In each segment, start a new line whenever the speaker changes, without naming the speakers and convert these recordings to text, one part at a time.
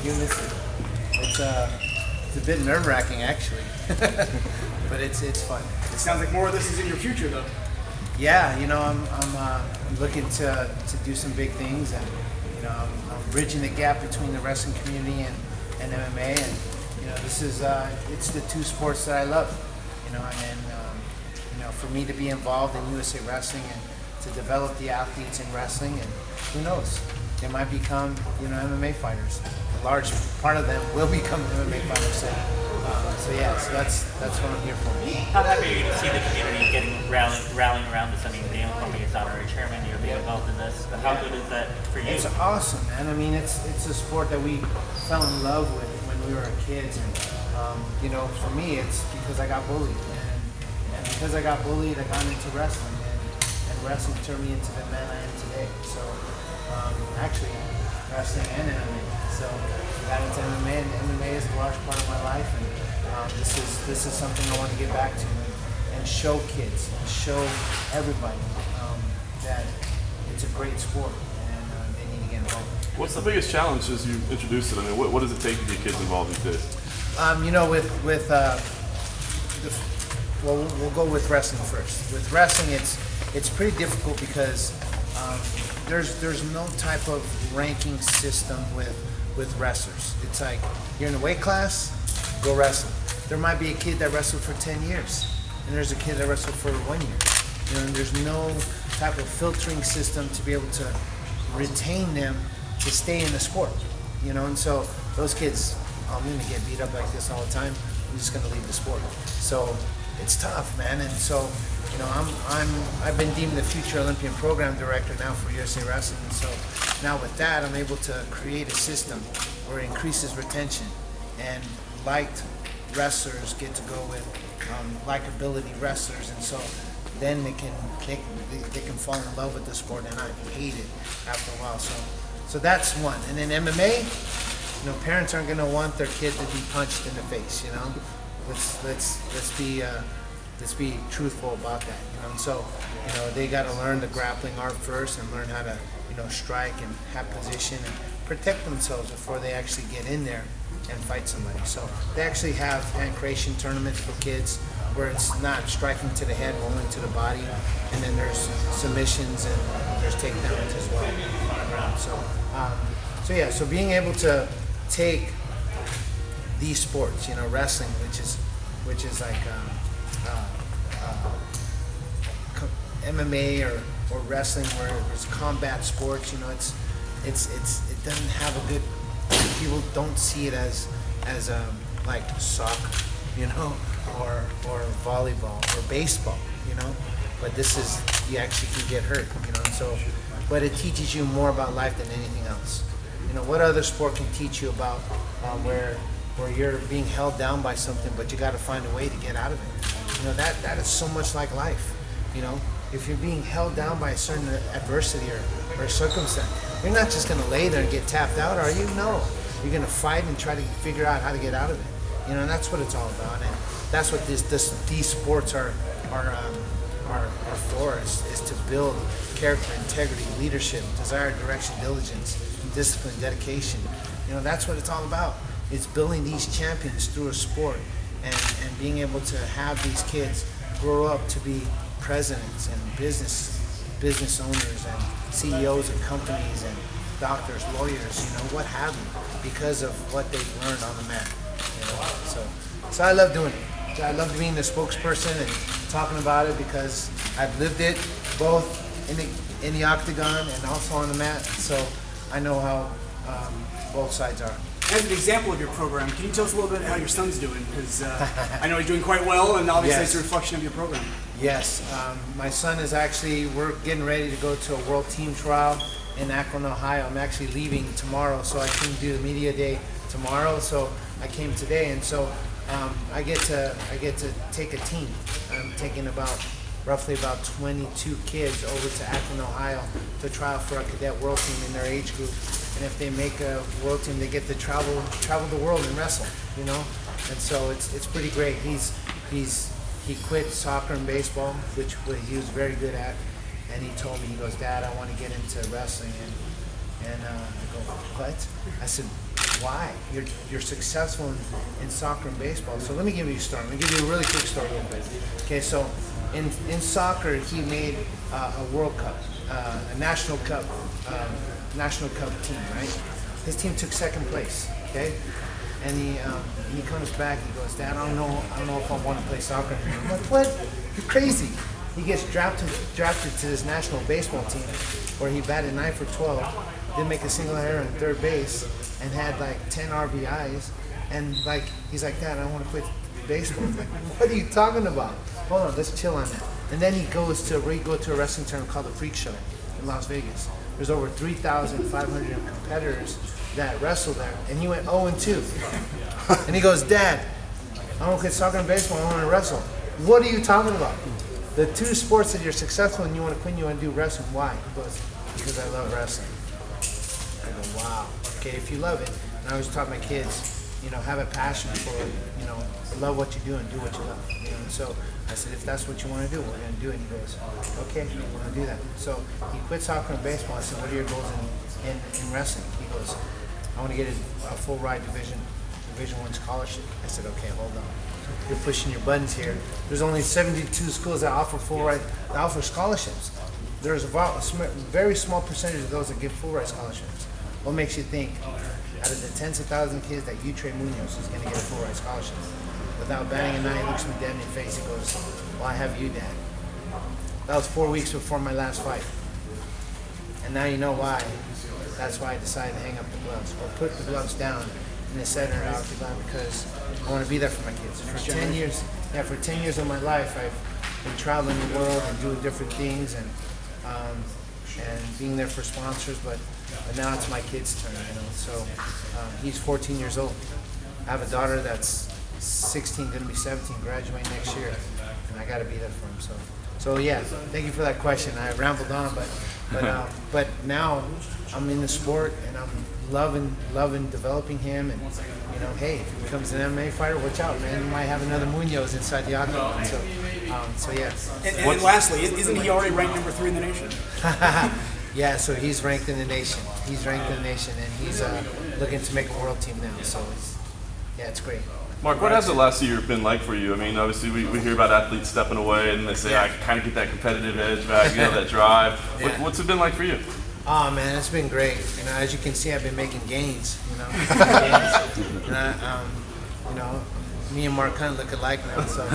You missed it. It's a bit nerve-wracking actually, but it's fun.
It sounds like more of this is in your future, though.
Yeah, I'm looking to do some big things, and I'm bridging the gap between the wrestling community and MMA, and this is it's the two sports that I love, and for me to be involved in USA Wrestling and to develop the athletes in wrestling, and who knows, they might become MMA fighters. A large part of them will become MMA fighters. So that's what I'm here for.
How happy are you to see the community rallying around this? I mean, Daniel Cormier is honorary chairman. You're being involved in this. But how good is that for you?
It's awesome, man. I mean, it's a sport that we fell in love with when we were kids, and for me, it's because I got bullied, and because I got bullied, I got into wrestling, and wrestling turned me into the man I am today. So actually, wrestling and MMA. So I got into MMA, and MMA is a large part of my life, and this is something I want to get back to and show kids, and show everybody that it's a great sport, and they need to get involved.
What's the biggest challenge as you introduce it? I mean, what does it take to get kids involved these days?
We'll go with wrestling first. With wrestling, it's pretty difficult because there's no type of ranking system with wrestlers. It's like you're in a weight class, go wrestle. There might be a kid that wrestled for 10 years, and there's a kid that wrestled for 1 year. And there's no type of filtering system to be able to retain them to stay in the sport. And so those kids, I'm going to get beat up like this all the time. I'm just going to leave the sport. So it's tough, man. And so I've been deemed the future Olympian program director now for USA Wrestling. And so now with that, I'm able to create a system where it increases retention, and liked wrestlers get to go with likability wrestlers, and so then they can fall in love with the sport and not hate it after a while. So that's one. And then MMA, parents aren't going to want their kid to be punched in the face. Let's be truthful about that. And so they got to learn the grappling art first, and learn how to strike and have position and protect themselves before they actually get in there and fight somebody. So they actually have hand creation tournaments for kids where it's not striking to the head, only to the body, and then there's submissions and there's takedowns as well on the ground. So being able to take these sports, wrestling, which is like MMA or wrestling, where it's combat sports, it doesn't have a good. People don't see it as like soccer, or volleyball or baseball, But this is, you actually can get hurt, And so, but it teaches you more about life than anything else. What other sport can teach you about where you're being held down by something, but you got to find a way to get out of it. That is so much like life. If you're being held down by a certain adversity or circumstance, you're not just going to lay there and get tapped out, are you? No. You're going to fight and try to figure out how to get out of it. And that's what it's all about. And that's what these sports are for, is to build character, integrity, leadership, desire, direction, diligence, discipline, dedication. That's what it's all about. It's building these champions through a sport, and being able to have these kids grow up to be presidents and business owners and CEOs of companies and doctors, lawyers, what have you, because of what they've learned on the mat. So I love doing it. I love being the spokesperson and talking about it, because I've lived it both in the octagon and also on the mat. So I know how both sides are.
As an example of your program, can you tell us a little bit how your son's doing? Because I know he's doing quite well, and obviously
Yes.
it's a reflection of your program.
Yes, my son is actually, we're getting ready to go to a world team trial in Akron, Ohio. I'm actually leaving tomorrow, so I couldn't do the media day tomorrow, so I came today, and so I get to take a team. I'm taking roughly about 22 kids over to Akron, Ohio to trial for a cadet world team in their age group. And if they make a world team, they get to travel the world and wrestle, And so it's pretty great. He quit soccer and baseball, which he was very good at, and he told me, he goes, "Dad, I want to get into wrestling." And I go, "What?" I said, why? You're successful in soccer and baseball. So let me give you a story. Let me give you a really quick story real quick. Okay, so in soccer, he made a World Cup, a national cup team, right? His team took second place, okay? And he comes back, he goes, Dad, I don't know if I want to play soccer anymore. I'm like, what? You're crazy. He gets drafted to this national baseball team where he batted 9 for 12, didn't make a single error in third base, and had like 10 RBIs. And like he's like, Dad, I don't want to play baseball. I'm like, what are you talking about? Hold on, let's chill on that. And then we go to a wrestling tournament called the Freak Show in Las Vegas. There's over 3,500 competitors that wrestle there, and he went 0-2. And he goes, Dad, I don't play soccer and baseball, I want to wrestle. What are you talking about? The two sports that you're successful in, you want to quit, you want to do wrestling. Why? He goes, because I love wrestling. I go, wow. Okay, if you love it, and I always taught my kids, have a passion for it, love what you do and do what you love. And so I said, if that's what you want to do, we're going to do it. And he goes, okay, we're going to do that. So he quit soccer and baseball. I said, what are your goals in wrestling? He goes, I want to get a full ride Division I scholarship. I said, okay, hold on. You're pushing your buttons here. There's only 72 schools that offer that offer scholarships. There's a very small percentage of those that give full ride scholarships. What makes you think out of the tens of thousands of kids that you train Munoz is going to get a full ride scholarship? Without batting an eye, he looks me dead in the face. He goes, well, I have you, Dad. That was 4 weeks before my last fight. And now you know why. That's why I decided to hang up the gloves or put the gloves down in the center of the octagon, because I want to be there for my kids. For 10 years, for 10 years of my life, I've been traveling the world and doing different things and being there for sponsors. But now it's my kid's turn, So he's 14 years old. I have a daughter that's 16, going to be 17, graduating next year, and I got to be there for him. So yeah, thank you for that question. I rambled on, but now I'm in the sport and I'm loving developing him. And hey, if he becomes an MMA fighter, watch out, man. You might have another Munoz inside the octagon. So yeah.
And lastly, isn't he already ranked number 3 in the nation?
Yeah, so he's ranked in the nation. And he's looking to make a world team now. So it's great.
Mark, what has the last year been like for you? I mean, obviously we hear about athletes stepping away and they say, I kind of get that competitive edge back, that drive.
Yeah.
What's it been like for you?
Oh man, it's been great. As you can see, I've been making gains. Me and Mark kind of look alike now. So,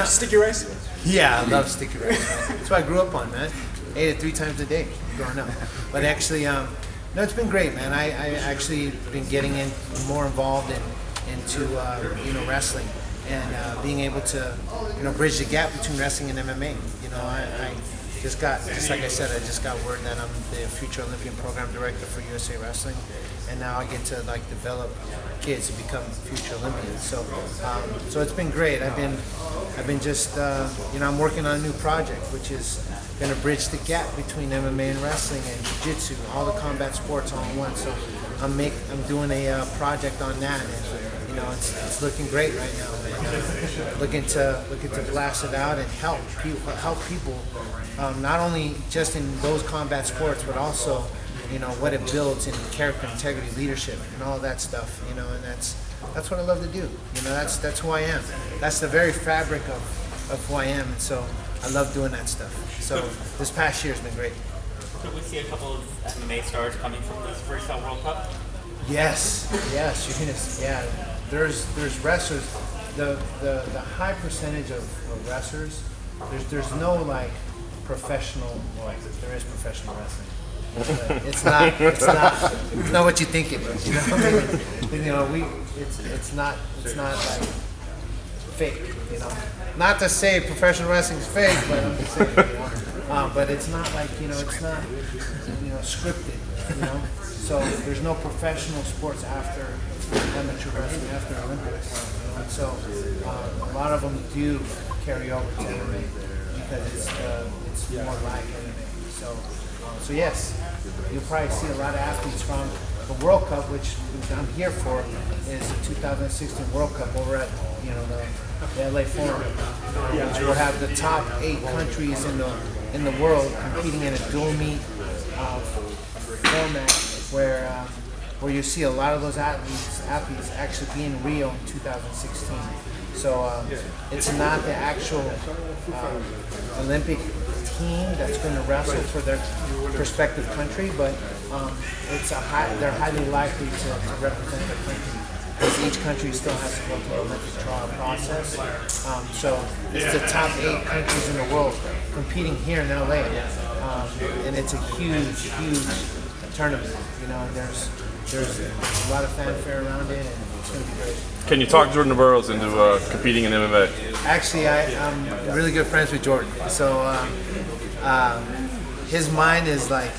Sticky rice?
Yeah, I love sticky rice. Man. That's what I grew up on, man. Ate it 3 times a day growing up. But actually, no, it's been great, man. I actually been getting more involved into wrestling and being able to bridge the gap between wrestling and MMA. I just like I said, I just got word that I'm the future Olympian program director for USA Wrestling, and now I get to develop kids to become future Olympians. So it's been great. I've been just I'm working on a new project which is going to bridge the gap between MMA and wrestling and jiu-jitsu, all the combat sports all in one. So I'm doing a project on that, and it's looking great right now. Looking to blast it out and help people, not only just in those combat sports, but also what it builds in character, integrity, leadership, and all of that stuff. And that's what I love to do. That's who I am. That's the very fabric of who I am, and so I love doing that stuff. So this past year has been great.
Could we see a couple of MMA stars coming from this Freestyle World Cup?
Yes, you're gonna. Yeah, there's wrestlers. The high percentage of wrestlers. There's no professional. Well, there is professional wrestling. But it's not what you think it is. It's not fake. Not to say professional wrestling is fake, but I'm just saying. But it's not it's not scripted. So there's no professional sports after amateur wrestling, after Olympics. So a lot of them do carry over to MMA because it's more like MMA. So yes, you'll probably see a lot of athletes from the World Cup, which I'm here for, is the 2016 World Cup over at the LA Forum, which will have the top 8 countries in the world competing in a dual meet format where where you see a lot of those athletes actually be in Rio in 2016. So it's not the actual Olympic team that's going to wrestle for their respective country, but they're highly likely to represent their country, because each country still has to go through the Olympic trial process. So it's the top 8 countries in the world competing here in LA, and it's a huge tournament. You know, there's a lot of fanfare around it, and it's going to be great.
Can you talk Jordan Burroughs into competing in MMA?
Actually, I'm really good friends with Jordan, so his mind is like,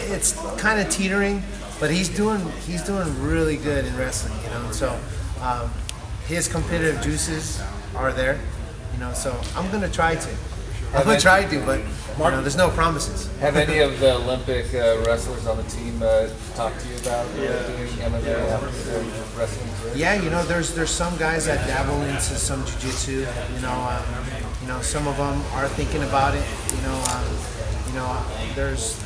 it's kind of teetering, but he's doing really good in wrestling, you know. So his competitive juices are there, you know. So I'm gonna try to. But you know, there's no promises.
Have any of the Olympic wrestlers on the team talked to you about doing MMA after their wrestling career?
Yeah, you know, there's some guys that dabble into some jiu-jitsu. You know, some of them are thinking about it. There's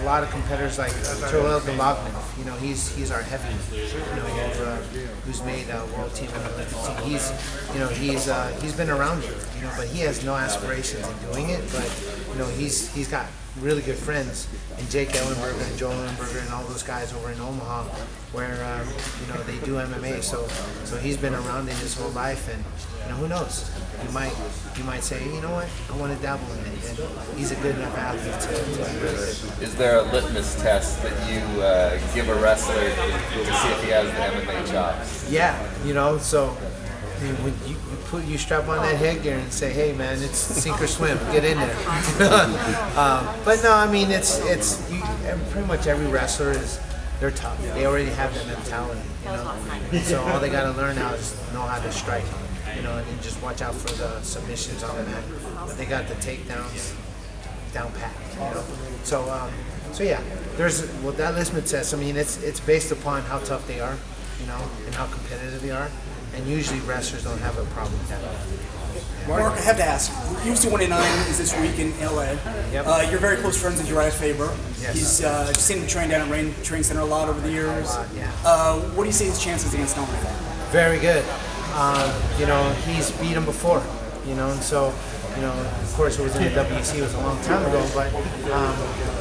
a lot of competitors like Terrell Galognin. You know, he's our heavy. You know, who's made a world team and Olympic team. He's been around it. You know, but he has no aspirations in doing it. But you know, he's got really good friends, and Jake Ellenberger and Joel Ellenberger and all those guys over in Omaha, where you know, they do MMA. So he's been around it his whole life, and you know, who knows? You might say, you know what, I want to dabble in it, and he's a good enough athlete to be really good.
Is there a litmus test that you give a wrestler to see if he has the MMA chops?
Yeah, you know, so I mean, when you strap on that headgear and say, hey man, it's sink or swim, get in there. But no, I mean, pretty much every wrestler they're tough. They already have that mentality, you know. So all they got to learn now is know how to strike, you know, and just watch out for the submissions on the mat. But they got the takedowns down pat, you know. So yeah, there's that litmus test. I mean, it's based upon how tough they are, you know, and how competitive they are. And usually wrestlers don't have a problem with that.
Mark, I have to ask, UFC 189 is this week in LA.
Yep.
You're very close friends with Uriah Faber.
Yes.
He's seen him train down at Rain Train Center a lot over the years.
Yeah.
What do you see his chances against Norman?
Very good. You know, he's beat him before, you know, and so, you know, of course it was in the WC, it was a long time ago, but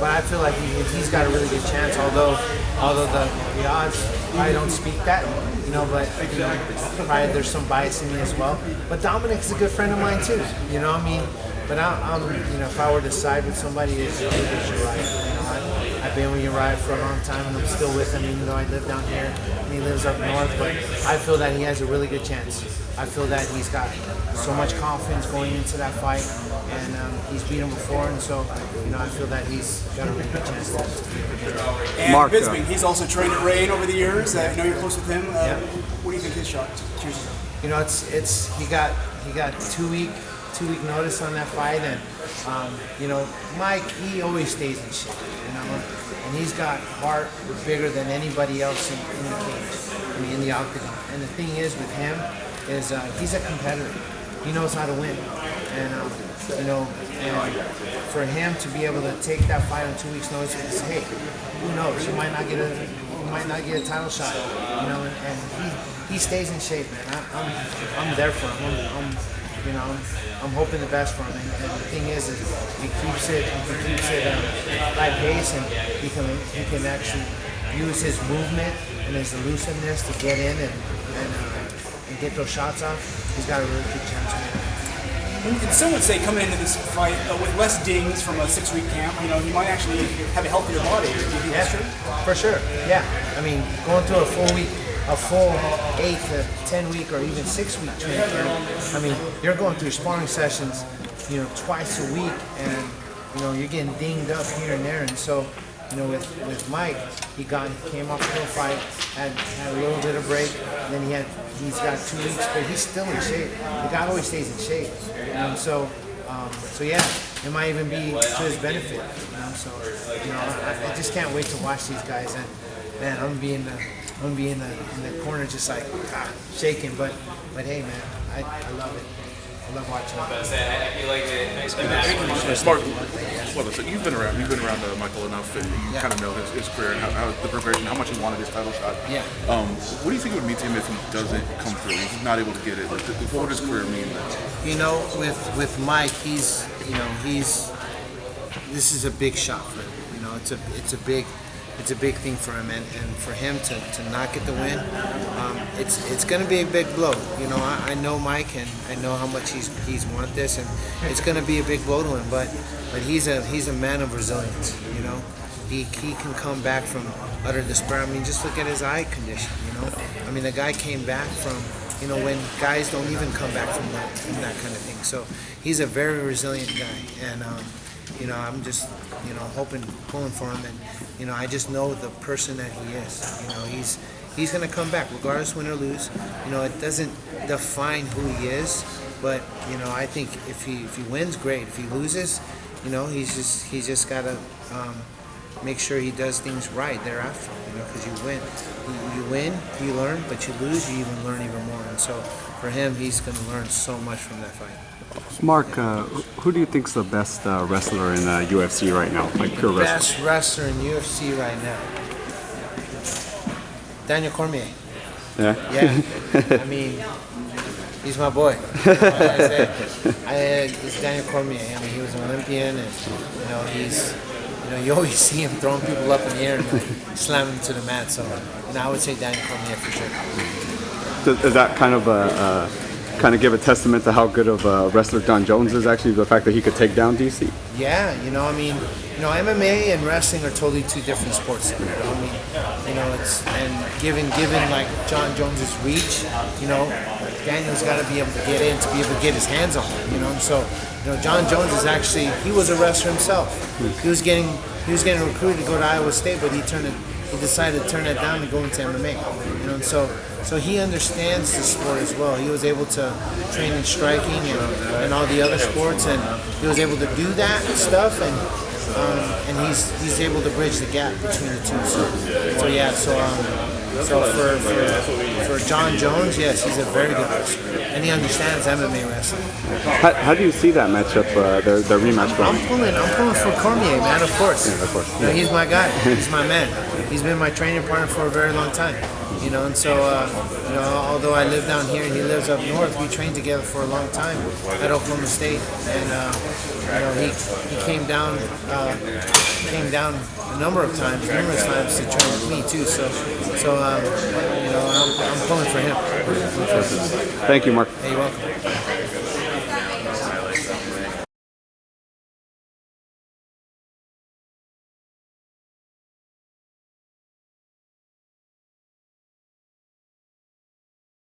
I feel like he's got a really good chance, although the odds probably don't speak that, you know, but you know, probably there's some bias in me as well. But Dominic's a good friend of mine too, you know what I mean? But I'm you know, if I were to side with somebody, it's Uriah. You know, I've been with Uriah for a long time, and I'm still with him, even though I live down here and he lives up north. But I feel that he has a really good chance. I feel that he's got so much confidence going into that fight, and he's beat him before, and so you know, I feel that he's got a really good chance to beat him.
And
Mark,
Bisping, he's also trained at Rain over the years. I know you're close with him. What do you think his shot chooses?
You know, he got 2 week notice on that fight, and you know, Mike, he always stays in shape, you know, and he's got heart bigger than anybody else in the cage, I mean, in the octagon. And the thing is with him is he's a competitor. He knows how to win, and you know, and for him to be able to take that fight on 2 weeks' notice and say, hey, who knows, you might not get a title shot, you know, and he stays in shape, man. I'm there for him. You know, I'm hoping the best for him, and the thing is if he keeps it high pace, and he can actually use his movement and his elusiveness to get in and get those shots off, he's got a really good chance of winning.
And some would say coming into this fight with less dings from a 6-week camp, you know, he might actually have a healthier body. Do you think that's true?
For sure. Yeah. I mean, going through a full 8 to 10 week or even 6 week training camp. I mean, you're going through sparring sessions, you know, twice a week, and you know, you're getting dinged up here and there, and so, you know, with Mike, he came off to a fight, had a little bit of break, and then he's got 2 weeks, but he's still in shape. The guy always stays in shape, and so yeah, it might even be to his benefit, you know. So, you know, I just can't wait to watch these guys, and man, I'm gonna be in the corner just like shaking, but hey man, I love it. I love watching him.
I feel like
Mark, well, so you've been around Michael enough, and you kind of know his career and how the progression, how much he wanted his title shot.
Yeah.
What do you think it would mean to him if he doesn't come through? If he's not able to get it, like, what would his career mean then?
You know, with Mike, this is a big shot for him. You know, it's a big thing for him, and for him to not get the win, it's going to be a big blow. You know, I know Mike, and I know how much he's wanted this, and it's going to be a big blow to him. But he's a man of resilience. You know, he can come back from utter despair. I mean, just look at his eye condition. You know, I mean, the guy came back from, you know, when guys don't even come back from that kind of thing. So he's a very resilient guy, and you know, I'm just, you know, pulling for him, and you know, I just know the person that he is. You know, he's gonna come back regardless, win or lose. You know, it doesn't define who he is, but you know, I think if he wins, great. If he loses, you know, he's just gotta make sure he does things right thereafter. You know, because you win, you learn, but you lose, you even learn even more. And so for him, he's gonna learn so much from that fight.
Mark, who do you think's the best wrestler in UFC right now? Like pure wrestler.
Best wrestler in UFC right now, Daniel Cormier.
Yeah.
Yeah, I mean, he's my boy. It's Daniel Cormier. I mean, he was an Olympian, and you know, you always see him throwing people up in the air and slamming them to the mat. So, you know, I would say Daniel Cormier for sure.
Does that kind of give a testament to how good of a wrestler Jon Jones is? Actually, the fact that he could take down DC.
Yeah, you know, I mean, you know, MMA and wrestling are totally two different sports. You know, I mean, you know, given like Jon Jones's reach, you know, Daniel's got to be able to get in to be able to get his hands on him. You know, and so, you know, Jon Jones is actually, he was a wrestler himself. He was getting recruited to go to Iowa State, but he decided to turn that down and go into MMA. You know, and so he understands the sport as well. He was able to train in striking and all the other sports, and he was able to do that stuff, and he's able to bridge the gap between the two. So for Jon Jones, yes, he's a very good wrestler, and he understands MMA wrestling.
How do you see that matchup, the rematch going?
I'm pulling for Cormier, man. Of course.
Yeah, of course.
You know, he's my guy. He's my man. He's been my training partner for a very long time. You know, and so you know, although I live down here and he lives up north, we trained together for a long time at Oklahoma State, and you know, he came down numerous times to train with me too. So you know, I'm pulling for him.
Thank you, Mark.
Hey, you're welcome.